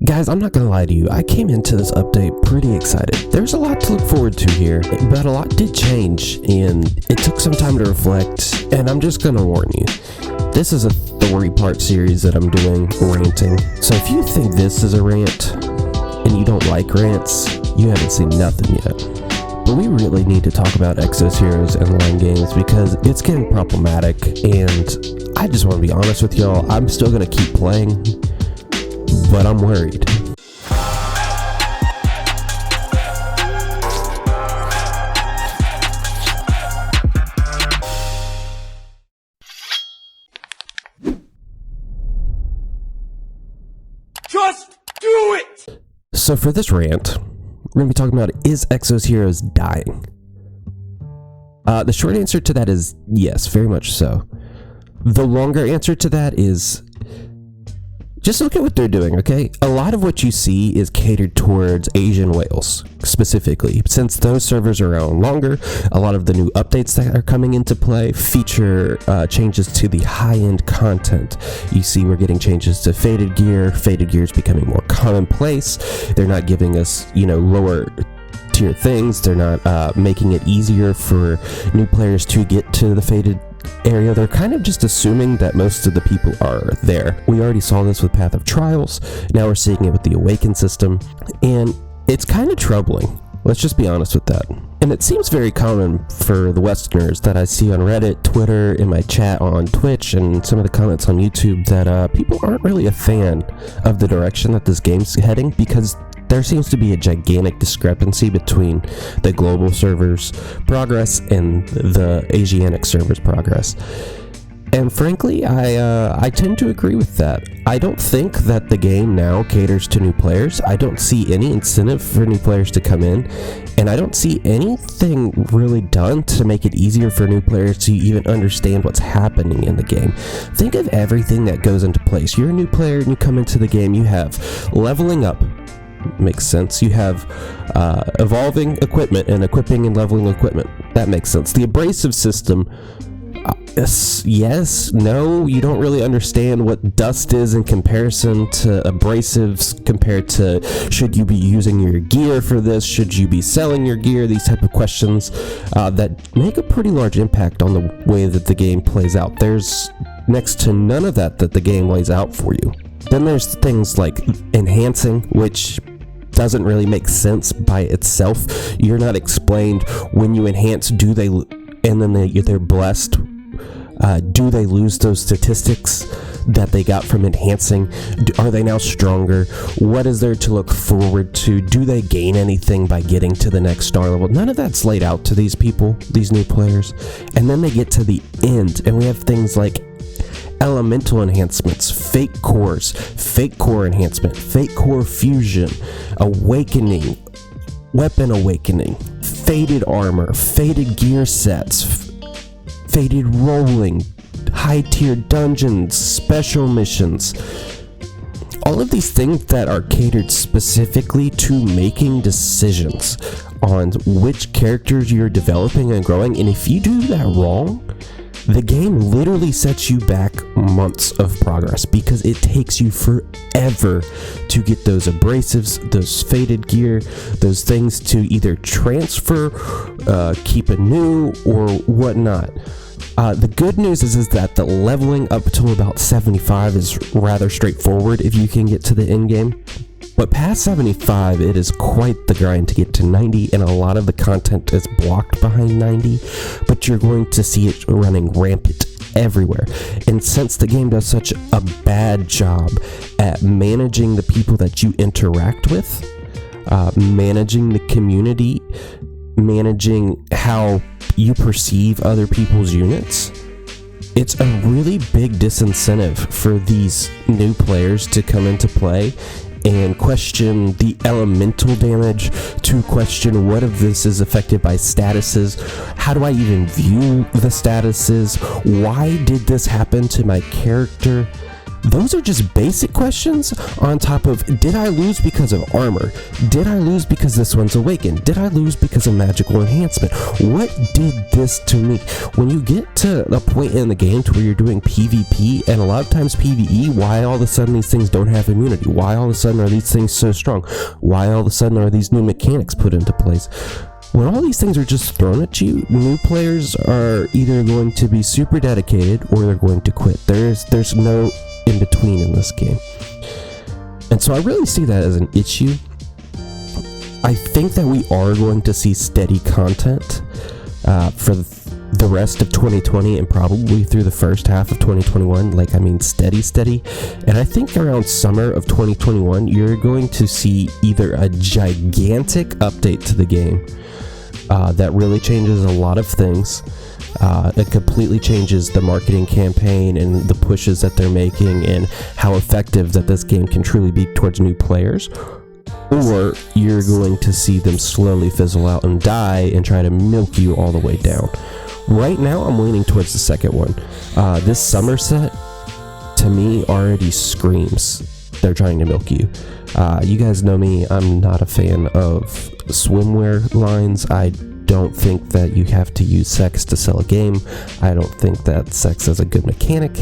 Guys, I'm not gonna lie to you, I came into this update pretty excited. There's a lot to look forward to here, but a lot did change, and it took some time to reflect, and I'm just gonna warn you. This is a 3-part series that I'm doing, ranting. So if you think this is a rant, and you don't like rants, you haven't seen nothing yet. But we really need to talk about Exos Heroes and line games because it's getting problematic, and I just want to be honest with y'all, I'm still gonna keep playing, but I'm worried. Just do it! So for this rant, we're going to be talking about, is Exos Heroes dying? The short answer to that is yes, very much so. The longer answer to that is, just look at what they're doing, okay? A lot of what you see is catered towards Asian whales, specifically. Since those servers are around longer, a lot of the new updates that are coming into play feature changes to the high-end content. You see we're getting changes to faded gear. Faded gear is becoming more commonplace. They're not giving us, lower tier things. They're not making it easier for new players to get to the faded area. They're kind of just assuming that most of the people are there. We already saw this with Path of Trials. Now we're seeing it with the Awaken system, and it's kind of troubling. Let's just be honest with that. And it seems very common for the Westerners that I see on Reddit, Twitter, in my chat on Twitch, and some of the comments on YouTube that people aren't really a fan of the direction that this game's heading, because there seems to be a gigantic discrepancy between the global server's progress and the Asiatic server's progress. And frankly, I tend to agree with that. I don't think that the game now caters to new players. I don't see any incentive for new players to come in, and I don't see anything really done to make it easier for new players to even understand what's happening in the game. Think of everything that goes into place. You're a new player and you come into the game, you have leveling up. Makes sense. You have evolving equipment and equipping and leveling equipment. That makes sense. The abrasive system, yes, no, you don't really understand what dust is in comparison to abrasives, compared to should you be using your gear for this, should you be selling your gear, these type of questions that make a pretty large impact on the way that the game plays out. There's next to none of that the game lays out for you. Then there's things like enhancing, which doesn't really make sense by itself. You're not explained when you enhance, do they, and then they're blessed, do they lose those statistics that they got from enhancing? Are they now stronger? What is there to look forward to? Do they gain anything by getting to the next star level? None of that's laid out to these people, these new players. And then they get to the end, and we have things like elemental enhancements, fake cores, fake core enhancement, fake core fusion, awakening, weapon awakening, faded armor, faded gear sets, faded rolling, high tier dungeons, special missions. All of these things that are catered specifically to making decisions on which characters you're developing and growing, and if you do that wrong, the game literally sets you back months of progress because it takes you forever to get those abrasives, those faded gear, those things to either transfer, keep anew, or whatnot. The good news is that the leveling up to about 75 is rather straightforward if you can get to the end game. But past 75, it is quite the grind to get to 90, and a lot of the content is blocked behind 90, but you're going to see it running rampant everywhere. And since the game does such a bad job at managing the people that you interact with, managing the community, managing how you perceive other people's units, it's a really big disincentive for these new players to come into play and question the elemental damage, to question what of this is affected by statuses, how do I even view the statuses, why did this happen to my character? Those are just basic questions on top of, did I lose because of armor? Did I lose because this one's awakened? Did I lose because of magical enhancement? What did this to me? When you get to a point in the game to where you're doing PvP and a lot of times PvE, why all of a sudden these things don't have immunity? Why all of a sudden are these things so strong? Why all of a sudden are these new mechanics put into place? When all these things are just thrown at you, new players are either going to be super dedicated or they're going to quit. There's no in between in this game. And so I really see that as an issue. I think that we are going to see steady content for the rest of 2020 and probably through the first half of 2021. Steady. And I think around summer of 2021, you're going to see either a gigantic update to the game that really changes a lot of things. It completely changes the marketing campaign and the pushes that they're making and how effective that this game can truly be towards new players. Or you're going to see them slowly fizzle out and die and try to milk you all the way down. Right now, I'm leaning towards the second one. This summer set, to me, already screams they're trying to milk you. You guys know me, I'm not a fan of swimwear lines. I don't think that you have to use sex to sell a game. I don't think that sex is a good mechanic.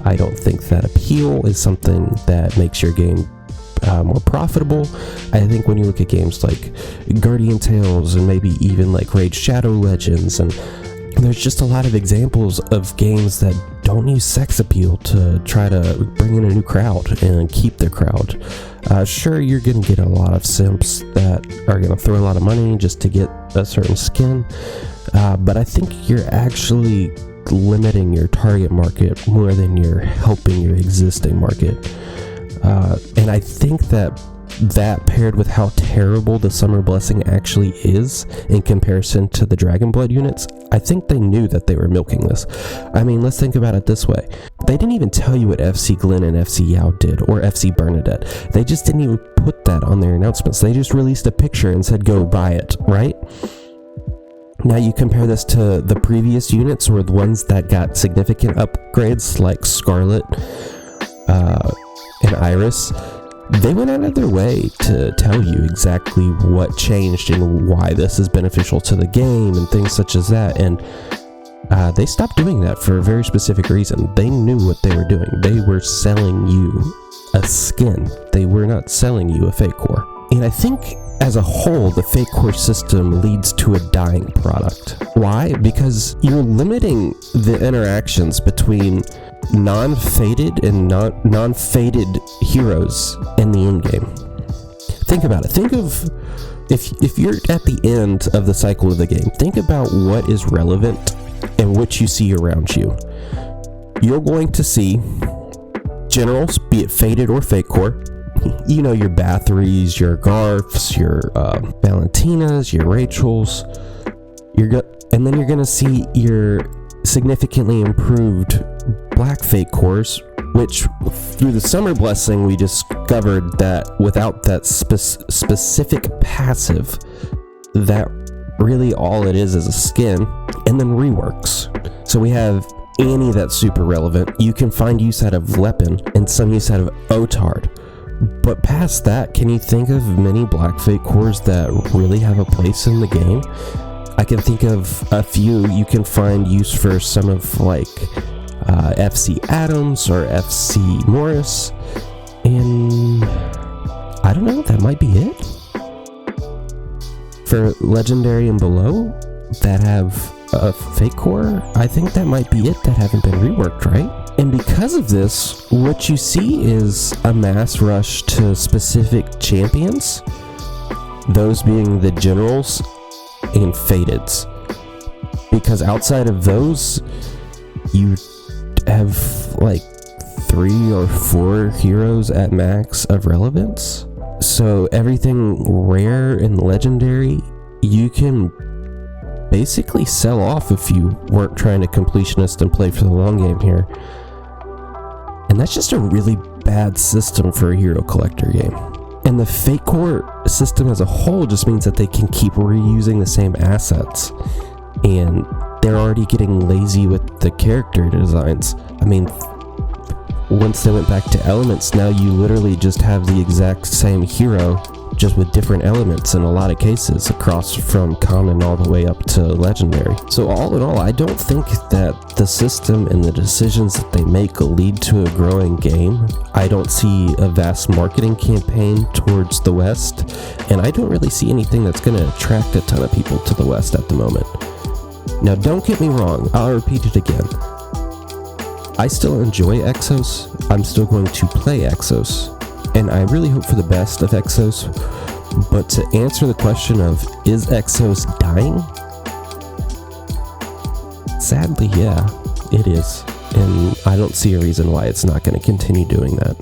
I don't think that appeal is something that makes your game more profitable. I think when you look at games like Guardian Tales and maybe even like Raid Shadow Legends, and there's just a lot of examples of games that don't use sex appeal to try to bring in a new crowd and keep their crowd. Sure, you're going to get a lot of simps that are going to throw a lot of money just to get a certain skin, but I think you're actually limiting your target market more than you're helping your existing market. And I think that paired with how terrible the Summer Blessing actually is in comparison to the Dragonblood units, I think they knew that they were milking this. I mean, let's think about it this way. They didn't even tell you what FC Glenn and FC Yao did, or FC Bernadette. They just didn't even put that on their announcements. They just released a picture and said, go buy it, right? Now you compare this to the previous units, or the ones that got significant upgrades like Scarlet and Iris. They went out of their way to tell you exactly what changed and why this is beneficial to the game and things such as that. And they stopped doing that for a very specific reason. They knew what they were doing. They were selling you a skin. They were not selling you a fake core. And I think as a whole, the fake core system leads to a dying product. Why? Because you're limiting the interactions between non-faded and non-faded heroes in the endgame. Think about it. Think of if you're at the end of the cycle of the game, think about what is relevant and what you see around you. You're going to see generals, be it faded or fake core. You know, your Bathories, your Garfs, your Valentinas, your Rachels. And then you're going to see your significantly improved black fake cores, which through the Summer Blessing we discovered that without that specific passive, that really all it is a skin, and then reworks. So we have Annie that's super relevant. You can find use out of Lepin and some use out of Otard. But past that, can you think of many black fake cores that really have a place in the game? I can think of a few. You can find use for some of like FC Adams or FC Morris, and I don't know, that might be it. For Legendary and below that have a fake core, I think that might be it, that haven't been reworked, right? And because of this, what you see is a mass rush to specific champions, those being the generals and fadeds, because outside of those you have like 3 or 4 heroes at max of relevance. So everything rare and legendary you can basically sell off if you weren't trying to completionist and play for the long game here. And that's just a really bad system for a hero collector game. And the fake core system as a whole just means that they can keep reusing the same assets, and they're already getting lazy with the character designs. I mean, once they went back to elements, now you literally just have the exact same hero, just with different elements in a lot of cases, across from common all the way up to legendary. So all in all, I don't think that the system and the decisions that they make lead to a growing game. I don't see a vast marketing campaign towards the West, and I don't really see anything that's going to attract a ton of people to the West at the moment. Now, don't get me wrong, I'll repeat it again. I still enjoy Exos. I'm still going to play Exos, and I really hope for the best of Exos. But to answer the question of, is Exos dying? Sadly, yeah, it is. And I don't see a reason why it's not going to continue doing that.